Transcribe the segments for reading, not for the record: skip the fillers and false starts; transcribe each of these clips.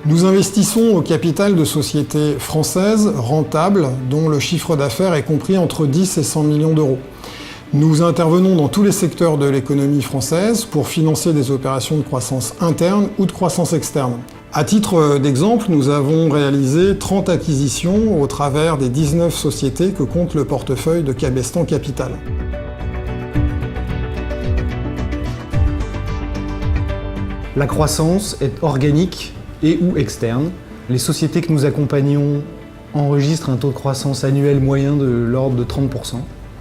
Nous investissons au capital de sociétés françaises rentables dont le chiffre d'affaires est compris entre 10 et 100 millions d'euros. Nous intervenons dans tous les secteurs de l'économie française pour financer des opérations de croissance interne ou de croissance externe. À titre d'exemple, nous avons réalisé 30 acquisitions au travers des 19 sociétés que compte le portefeuille de Cabestan Capital. La croissance est organique et ou externe. Les sociétés que nous accompagnons enregistrent un taux de croissance annuel moyen de l'ordre de 30%.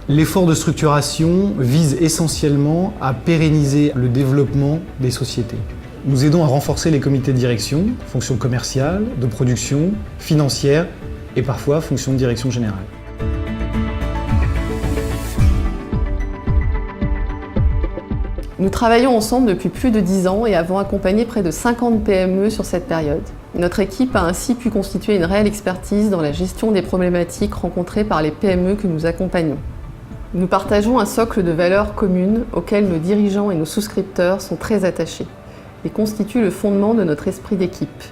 L'effort de structuration vise essentiellement à pérenniser le développement des sociétés. Nous aidons à renforcer les comités de direction, fonctions commerciales, de production, financières et parfois fonctions de direction générale. Nous travaillons ensemble depuis plus de 10 ans et avons accompagné près de 50 PME sur cette période. Notre équipe a ainsi pu constituer une réelle expertise dans la gestion des problématiques rencontrées par les PME que nous accompagnons. Nous partageons un socle de valeurs communes auxquelles nos dirigeants et nos souscripteurs sont très attachés et constituent le fondement de notre esprit d'équipe.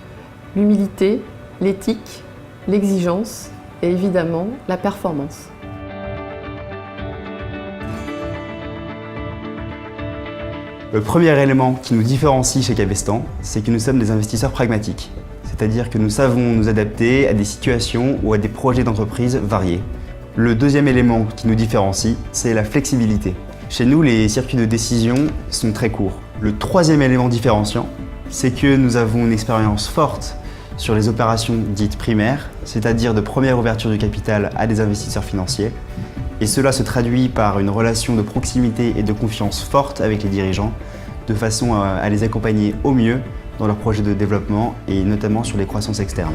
L'humilité, l'éthique, l'exigence et évidemment la performance. Le premier élément qui nous différencie chez Cabestan, c'est que nous sommes des investisseurs pragmatiques. C'est-à-dire que nous savons nous adapter à des situations ou à des projets d'entreprise variés. Le deuxième élément qui nous différencie, c'est la flexibilité. Chez nous, les circuits de décision sont très courts. Le troisième élément différenciant, c'est que nous avons une expérience forte sur les opérations dites primaires, c'est-à-dire de première ouverture du capital à des investisseurs financiers. Et cela se traduit par une relation de proximité et de confiance forte avec les dirigeants, de façon à les accompagner au mieux dans leurs projets de développement et notamment sur les croissances externes.